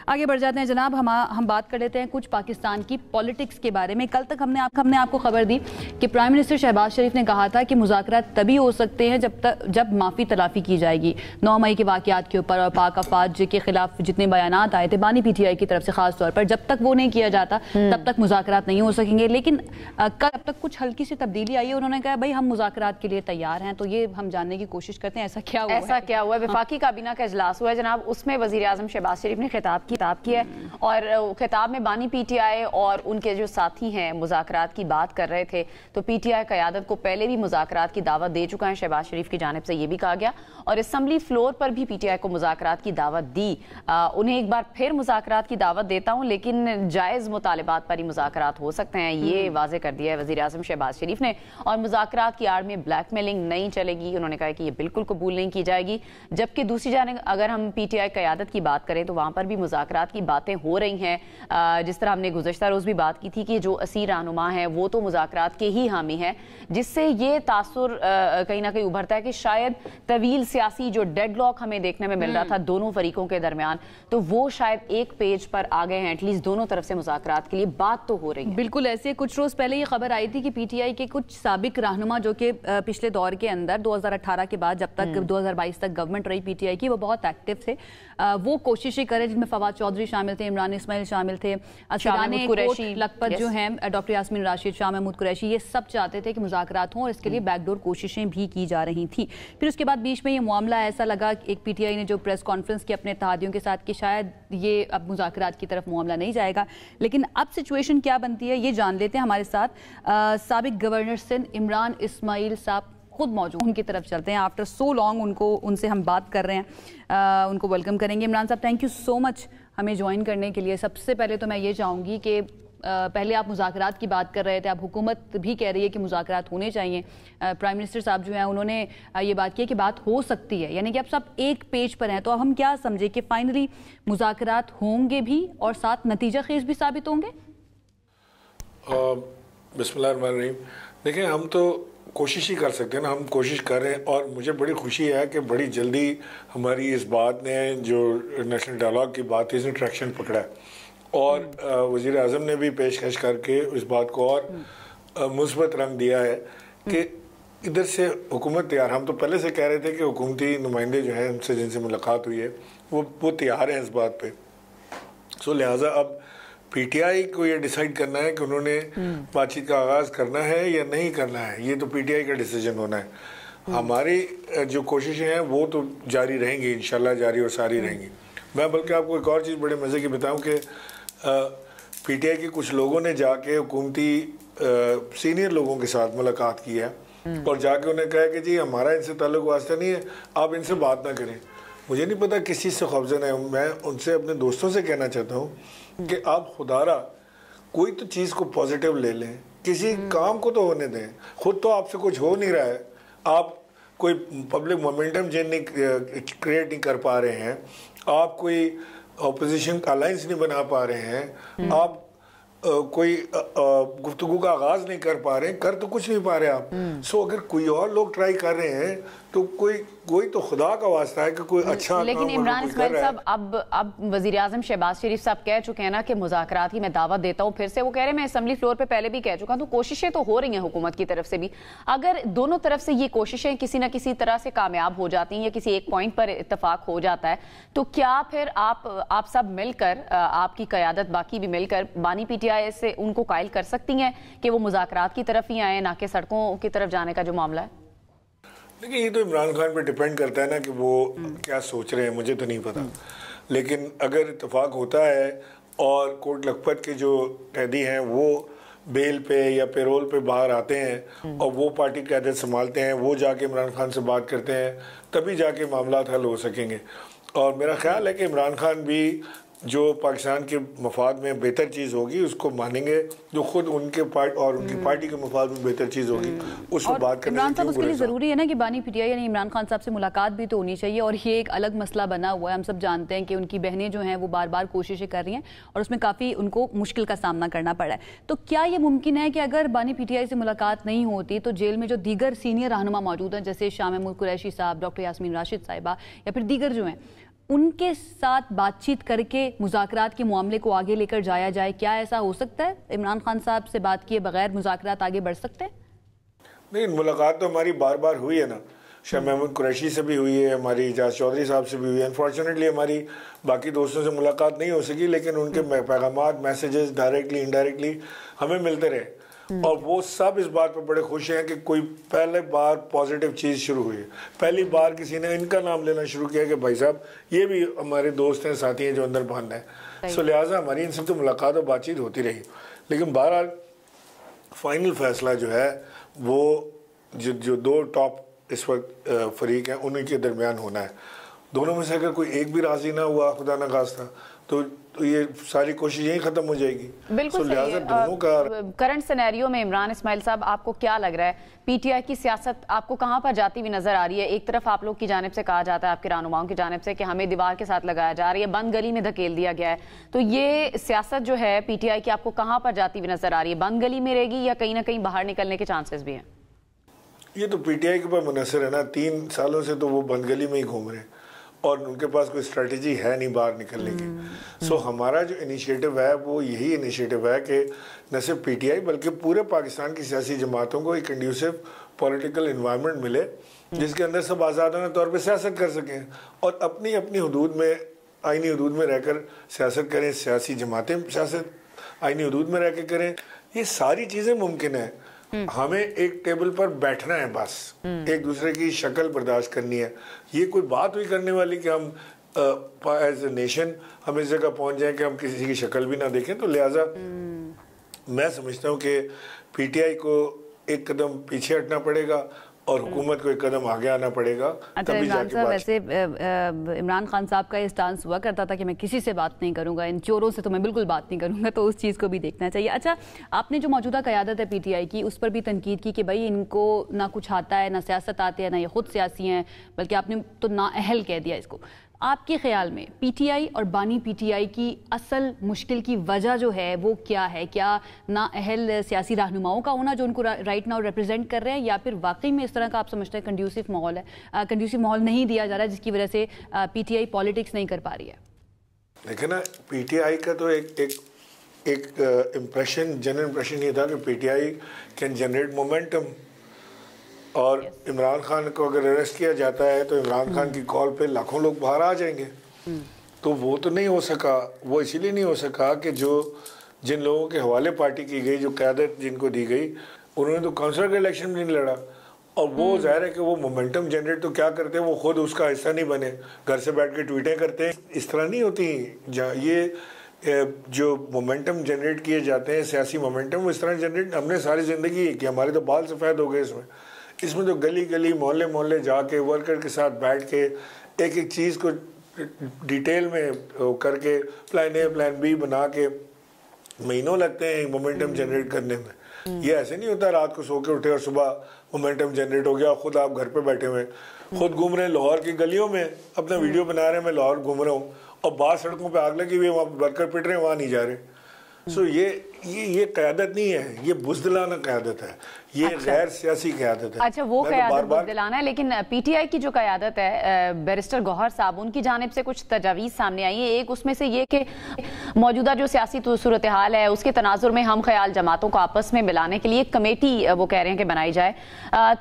आगे बढ़ जाते हैं जनाब, हम बात कर लेते हैं कुछ पाकिस्तान की पॉलिटिक्स के बारे में। कल तक हमने आपको खबर दी कि प्राइम मिनिस्टर शहबाज शरीफ ने कहा था कि मुज़ाकरात तभी हो सकते हैं जब माफ़ी तलाफ़ी की जाएगी। 9 मई के वाक़यात के ऊपर और पाक अफवाज के खिलाफ जितने बयानात आए थे बानी PTI की तरफ से ख़ास तौर पर, जब तक वो नहीं किया जाता तब तक मुज़ाकरात नहीं हो सकेंगे। लेकिन कल अब तक कुछ हल्की सी तब्दीली आई है, उन्होंने कहा भाई हम मुज़ाकरात के लिए तैयार हैं। तो ये हम जानने की कोशिश करते हैं ऐसा क्या हुआ है। वफाकी काबीना का इजलास हुआ है जनाब, उसमें वज़ीर आज़म शहबाज शरीफ ने खिताब किया है और खिताब में बानी PTI और उनके जो साथी हैं मुज़ाकरात की बात कर रहे थे। तो PTI क़यादत को पहले भी मुज़ाकरात की दावत दे चुका है शहबाज शरीफ की जानिब से, ये भी कहा गया और असेंबली फ्लोर पर भी PTI को मुज़ाकरात की दावत दी। उन्हें एक बार फिर मुज़ाकरात की दावत देता हूँ, लेकिन जायज़ मुतालिबात पर ही मुज़ाकरात हो सकते हैं, ये वाज़े कर दिया है वज़ीर आज़म शहबाज शरीफ ने। और मुज़ाकरात की आड़ में ब्लैकमेलिंग नहीं चलेगी, उन्होंने कहा कि ये बिल्कुल कबूल नहीं की जाएगी। जबकि दूसरी जानिब अगर हम PTI क़यादत की बात करें तो वहाँ पर भी मुज़ाकरात की बातें हो रही हैं। जिस तरह हमने गुज़श्ता रोज़ भी बात की थी कि जो असीर रहनुमा है वो तो मुज़ाकरात के ही हामी है, जिससे ये तासुर कहीं ना कहीं उभरता है कि शायद तवील सियासी जो डेडलॉक हमें देखने में मिल रहा था दोनों फरीकों के दरमियान, तो वो शायद एक पेज पर आ गए हैं। एटलीस्ट दोनों तरफ से मुज़ाकरात के लिए बात तो हो रही है। बिल्कुल ऐसे कुछ रोज़ पहले ये खबर आई थी कि PTI के कुछ साबिक रहनुमा जो कि पिछले दौर के अंदर 2018 के बाद जब तक 2022 तक गवर्नमेंट रही PTI की, वो बहुत एक्टिव थे, वो कोशिशें करें, जिसमें फवाद चौधरी शामिल थे, इमरान इस्माइल शामिल थे, असीराने कोट लखपत जो हैं, डॉक्टर यास्मीन राशिद, शाह महमूद कुरैशी, ये सब चाहते थे कि मुज़ाकरात हों और इसके लिए बैकडोर कोशिशें भी की जा रही थी। फिर उसके बाद बीच में ये मामला ऐसा लगा, एक PTI ने जो प्रेस कॉन्फ्रेंस की अपने इत्तेहादियों के साथ कि शायद ये अब मुज़ाकरात की तरफ मामला नहीं जाएगा। लेकिन अब सिचुएशन क्या बनती है ये जान लेते हैं। हमारे साथ साबिक गवर्नर सिंध इमरान इस्माइल साहब खुद मौजूद, उनकी तरफ चलते हैं। आफ्टर सो लॉन्ग उनसे हम बात कर रहे हैं, उनको वेलकम करेंगे। इमरान साहब, थैंक यू सो मच हमें ज्वाइन करने के लिए। सबसे पहले तो मैं ये चाहूँगी कि पहले आप मुज़ाकरात की बात कर रहे थे, अब हुकूमत भी कह रही है कि मुज़ाकरात होने चाहिए। प्राइम मिनिस्टर साहब जो हैं उन्होंने ये बात की है कि बात हो सकती है, यानी कि अब सब एक पेज पर हैं। तो अब हम क्या समझे कि फाइनली मुज़ाकरात होंगे भी और साथ नतीजा खेज भी साबित होंगे? बिस्मिल्लाहिर्रहमानिर्रहीम। देखिए, हम तो कोशिश ही कर सकते हैं ना, हम कोशिश कर रहे हैं और मुझे बड़ी खुशी है कि बड़ी जल्दी हमारी इस बात ने, जो नेशनल डायलॉग की बात है, इसने ट्रैक्शन पकड़ा है और वज़ीर आज़म ने भी पेशकश करके इस बात को और मुस्बत रंग दिया है कि इधर से हुकूमत तैयार। हम तो पहले से कह रहे थे कि हुकूमती नुमाइंदे जो हैं उनसे जिनसे मुलाकात हुई है वो तैयार हैं इस बात पे। सो लिहाजा अब PTI को ये डिसाइड करना है कि उन्होंने बातचीत का आगाज़ करना है या नहीं करना है, ये तो PTI का डिसीजन होना है। हमारी जो कोशिशें हैं वो तो जारी रहेंगी, इंशाल्लाह जारी और सारी रहेंगी। मैं बल्कि आपको एक और चीज़ बड़े मज़े की बताऊं कि PTI के कुछ लोगों ने जाके हुकूमती सीनियर लोगों के साथ मुलाकात की है और जाके उन्हें कहा कि जी हमारा इनसे ताल्लुक वास्ता नहीं है, आप इनसे बात ना करें। मुझे नहीं पता किस चीज़ से खौफजन है। मैं उनसे अपने दोस्तों से कहना चाहता हूँ कि आप खुदारा कोई तो चीज़ को पॉजिटिव ले लें, किसी काम को तो होने दें। खुद तो आपसे कुछ हो नहीं रहा है, आप कोई पब्लिक मोमेंटम क्रिएट नहीं कर पा रहे हैं, आप कोई अपोजिशन का अलायंस नहीं बना पा रहे हैं, आप कोई गुफ्तगू का आगाज नहीं कर पा रहे हैं, कर तो कुछ नहीं पा रहे आप। सो अगर कोई और लोग ट्राई कर रहे हैं तो कोई तो खुदा का वास्ता है कि कोई अच्छा। लेकिन इमरान इस्माइल साहब, अब वज़ीर आज़म शहबाज शरीफ साहब कह चुके हैं ना कि मुज़ाकरात की मैं दावत देता हूँ। फिर से वो कह रहे हैं मैं असेंबली फ्लोर पे पहले भी कह चुका हूँ। तो कोशिशें तो हो रही हैं हुकूमत की तरफ से भी। अगर दोनों तरफ से ये कोशिशें किसी न किसी तरह से कामयाब हो जाती हैं या किसी एक पॉइंट पर इत्तफाक हो जाता है, तो क्या फिर आप सब मिलकर, आपकी क़यादत बाकी भी मिलकर बानी PTI से उनको कायल कर सकती हैं कि वो मुज़ाकरात की तरफ ही आए, ना कि सड़कों की तरफ जाने का जो मामला है? देखिए, ये तो इमरान खान पे डिपेंड करता है ना कि वो क्या सोच रहे हैं, मुझे तो नहीं पता। लेकिन अगर इत्तेफाक होता है और कोट लखपत के जो कैदी हैं वो बेल पे या पेरोल पे बाहर आते हैं और वो पार्टी क़यादत संभालते हैं, वो जाके इमरान खान से बात करते हैं, तभी जाके मामला हल हो सकेंगे। और मेरा ख्याल है कि इमरान खान भी जो पाकिस्तान के मफाद में बेहतर चीज़ होगी उसको मानेंगे, जो खुद उनके उनकी पार्टी के मफाद में बेहतर चीज़ होगी उसको बात करने। इमरान साहब, उसके लिए ज़रूरी है ना कि बानी PTI यानी इमरान खान साहब से मुलाकात भी तो होनी चाहिए। और ये एक अलग मसला बना हुआ है, हम सब जानते हैं कि उनकी बहनें जो हैं वो बार बार कोशिशें कर रही हैं और उसमें काफ़ी उनको मुश्किल का सामना करना पड़ा है। तो क्या ये मुमकिन है कि अगर बानी PTI से मुलाकात नहीं होती तो जेल में जो दीगर सीनियर रहनुमा मौजूद हैं, जैसे शाह महमूद कुरैशी साहब, डॉक्टर यास्मीन राशिद साहिबा या फिर दीगर जो हैं, ان کے ساتھ بات چیت کر کے مذاکرات کے معاملے کو آگے لے کر جایا جائے؟ کیا ایسا ہو سکتا ہے؟ عمران خان صاحب سے بات کیے بغیر مذاکرات آگے بڑھ سکتے ہیں؟ نہیں، ملاقات تو ہماری بار بار ہوئی ہے نا، شاہ محمود قریشی سے بھی ہوئی ہے، ہماری اعجاز چودھری صاحب سے بھی ہوئی ہے. انفارچونیٹلی ہماری باقی دوستوں سے ملاقات نہیں ہو سکی، لیکن ان کے پیغامات، میسیجز ڈائریکٹلی انڈائریکٹلی ہمیں ملتے رہے، اور وہ سب اس بات پر بڑے خوش ہیں کہ کوئی پہلے بار پازیٹیو چیز شروع ہوئی ہے. پہلی بار کسی نے ان کا نام لینا شروع کیا کہ بھائی صاحب یہ بھی ہمارے دوست ہیں، ساتھی ہیں جو اندر باندھ ہیں. سو لہٰذا ہماری ان سے تو ملاقات اور بات چیت ہوتی رہی، لیکن بہرحال فائنل فیصلہ جو ہے وہ جو دو ٹاپ اس وقت فریق ہیں انہیں کے درمیان ہونا ہے. دونوں میں سے اگر کوئی ایک بھی راضی نہ ہوا خدا نہ خواستہ تو یہ ساری کوشش یہی ختم ہو جائے گی. بالکل صحیح. کرنٹ سینیریو میں عمران اسماعیل صاحب آپ کو کیا لگ رہا ہے پی ٹی آئی کی سیاست آپ کو کہاں پر جاتی ہوئی نظر آ رہی ہے؟ ایک طرف آپ لوگ کی جانب سے کہا جاتا ہے، آپ کے رہنماؤں کی جانب سے، کہ ہمیں دیوار کے ساتھ لگایا جا رہی ہے، بند گلی میں دھکیل دیا گیا ہے. تو یہ سیاست جو ہے پی ٹی آئی کی آپ کو کہاں پر جاتی ہوئی نظر آ رہی ہے؟ بند گلی میں رہے گی یا کہیں نہ کہیں باہر نکلنے کے چانسز بھی ہیں؟ یہ تو پی ٹی آئی کے اوپر منحصر ہے نا. 3 سالوں سے تو وہ بند گلی میں ہی گھوم رہے ہیں اور ان کے پاس کوئی اسٹریٹجی ہے نہیں باہر نکلنے کی. سو ہمارا جو انیشیٹو ہے وہ یہی انیشیٹو ہے کہ نہ صرف پی ٹی آئی بلکہ پورے پاکستان کی سیاسی جماعتوں کو ایک کنڈیوسو پولیٹیکل انوائرمنٹ ملے جس کے اندر سب آزادانہ طور پہ سیاست کر سکیں اور اپنی اپنی حدود میں، آئینی حدود میں رہ کر سیاست کریں. سیاسی جماعتیں سیاست آئینی حدود میں رہ کے کریں. یہ ساری چیزیں ممکن ہیں. ہمیں ایک ٹیبل پر بیٹھنا ہے، بس ایک دوسرے کی شکل برداشت کرنی ہے. یہ کوئی بات ہوئی کرنے والی کہ ہم ایز اے نیشن ہم اس جگہ پہنچ جائیں کہ ہم کسی کی شکل بھی نہ دیکھیں. تو لہٰذا میں سمجھتا ہوں کہ پی ٹی آئی کو ایک قدم پیچھے ہٹنا پڑے گا اور حکومت کو ایک قدم آگے آنا پڑے گا. عمران صاحب، ویسے عمران خان صاحب کا یہ سٹانس ہوا کرتا تھا کہ میں کسی سے بات نہیں کروں گا، ان چوروں سے تو میں بالکل بات نہیں کروں گا، تو اس چیز کو بھی دیکھنا چاہیے. اچھا، آپ نے جو موجودہ قیادت ہے پی ٹی آئی کی اس پر بھی تنقید کی کہ بھائی ان کو نہ کچھ آتا ہے، نہ سیاست آتی ہے، نہ یہ خود سیاسی ہیں، بلکہ آپ نے تو نااہل کہہ دیا اس کو. آپ کے خیال میں پی ٹی آئی اور بانی پی ٹی آئی کی اصل مشکل کی وجہ جو ہے وہ کیا ہے؟ کیا نااہل سیاسی رہنماؤں کا ہونا جو ان کو رائٹ ناؤ ریپرزینٹ کر رہے ہیں، یا پھر واقعی میں اس طرح کا آپ سمجھتے ہیں کنڈیوسو ماحول ہے، کنڈیوسو ماحول نہیں دیا جا رہا ہے جس کی وجہ سے پی ٹی آئی پالیٹکس نہیں کر پا رہی ہے؟ دیکھیں نا، پی ٹی آئی کا تو ایک امپریشن، جنرل امپریشن یہ تھا کہ پی T I can generate momentum, اور عمران خان کو اگر اریسٹ کیا جاتا ہے تو عمران خان کی کال پہ لاکھوں لوگ باہر آ جائیں گے. تو وہ تو نہیں ہو سکا. وہ اسی لیے نہیں ہو سکا کہ جن لوگوں کے حوالے پارٹی کی گئی، جو قیادت جن کو دی گئی، انہوں نے تو کونسلر کا الیکشن بھی نہیں لڑا. اور وہ ظاہر ہے کہ وہ مومنٹم جنریٹ تو کیا کرتے ہیں، وہ خود اس کا حصہ نہیں بنے، گھر سے بیٹھ کے ٹویٹیں کرتے ہیں. اس طرح نہیں ہوتی. یہ جو مومنٹم جنریٹ کیے جاتے ہیں، سیاسی مومنٹم، وہ اس طرح جنریٹ ہم نے ساری زندگی کی. ہمارے تو بال سفید ہو گئے اس میں تو گلی گلی محلے محلے جا کے ورکر کے ساتھ بیٹھ کے ایک ایک چیز کو ڈیٹیل میں کر کے پلان اے پلان بی بنا کے مہینوں لگتے ہیں مومنٹم جنریٹ کرنے میں. یہ ایسے نہیں ہوتا رات کو سو کے اٹھے اور صبح مومنٹم جنریٹ ہو گیا، خود آپ گھر پہ بیٹھے ہوئے خود گھوم رہے ہیں لاہور کی گلیوں میں، اپنا ویڈیو بنا رہے ہیں میں لاہور گھوم رہا ہوں، اور بعض سڑکوں پہ آگ لگی ہوئی ہے، وہاں ورکر پٹ رہے ہیں، وہاں نہیں جا رہے. سو یہ قیادت نہیں ہے، یہ بزدلانہ قیادت ہے، یہ غیر سیاسی قیادت ہے. اچھا، وہ قیادت بزدلانہ ہے. لیکن پی ٹی آئی کی جو قیادت ہے بیرسٹر گوہر صاحب، ان کی جانب سے کچھ تجاویز سامنے آئی ہیں. ایک اس میں سے یہ کہ موجودہ جو سیاسی صورتحال ہے اس کے تناظر میں ہم خیال جماعتوں کو آپس میں ملانے کے لیے ایک کمیٹی وہ کہہ رہے ہیں کہ بنائی جائے.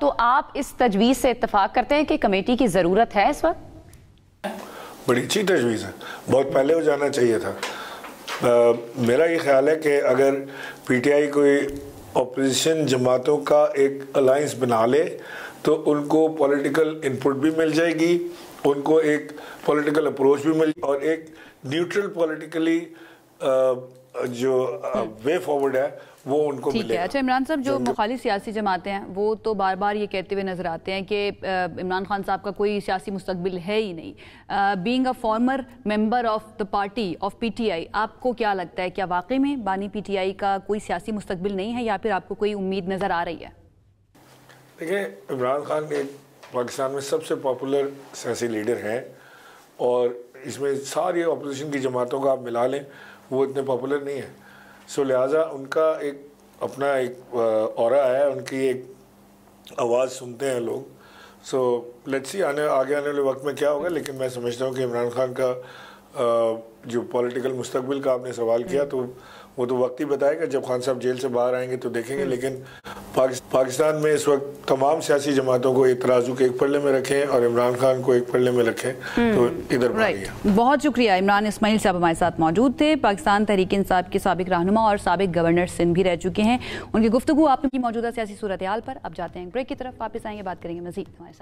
تو آپ اس تجویز سے اتفاق کرتے ہیں کہ کمیٹی کی ضرورت ہے اس وقت؟ بڑی اچھی تجویز ہے، بہت پہلے ہو جانا چاہیے تھا. میرا یہ خیال ہے کہ اگر پی ٹی آئی کوئی اپوزیشن جماعتوں کا ایک الائنس بنا لے تو ان کو پولیٹیکل انپٹ بھی مل جائے گی، ان کو ایک پولیٹیکل اپروچ بھی مل، اور ایک نیوٹرل پولیٹیکلی جو وے فارورڈ ہے وہ ان کو ملے گا. اچھا عمران صاحب، جو مخالف سیاسی جماعتیں ہیں وہ تو بار بار یہ کہتے ہوئے نظر آتے ہیں کہ عمران خان صاحب کا کوئی سیاسی مستقبل ہے ہی نہیں. Being a former member of the party of P T I, آپ کو کیا لگتا ہے، کیا واقعی میں بانی پی ٹی آئی کا کوئی سیاسی مستقبل نہیں ہے، یا پھر آپ کو کوئی امید نظر آ رہی ہے؟ دیکھیں، عمران خان ایک پاکستان میں سب سے پاپولر سیاسی لیڈر ہیں، اور اس میں ساری اپوزیشن کی جماعتوں کا آپ ملا لیں وہ اتنے پاپولر نہیں ہیں. سو لہٰذا ان کا ایک اپنا ایک اورا ہے، ان کی ایک آواز سنتے ہیں لوگ. सो लेट्स सी आगे आने वाले वक्त में क्या होगा, लेकिन मैं समझता हूँ कि इमरान खान का जो पॉलिटिकल मुस्तकबिल का आपने सवाल किया तो वो तो वक्त ही बताएगा, जब खान साहब जेल से बाहर आएंगे तो देखेंगे। लेकिन पाकिस्तान में इस वक्त तमाम सियासी जमातों को एक तराजू के एक पल्ले में रखें और इमरान खान को एक पल्ले में रखें तो इधर बढ़ेगा। बहुत शुक्रिया। इमरान इस्माइल साहब हमारे साथ मौजूद थे, पाकिस्तान तहरीक इंसाफ के साबिक रहनुमा और साबिक गवर्नर सिंध भी रह चुके हैं। उनकी गुफ्तगू आपकी मौजूदा सियासी सूरत हाल पर। अब जाते हैं ब्रेक की तरफ, वापस आएंगे, बात करेंगे मजीद हमारे साथ।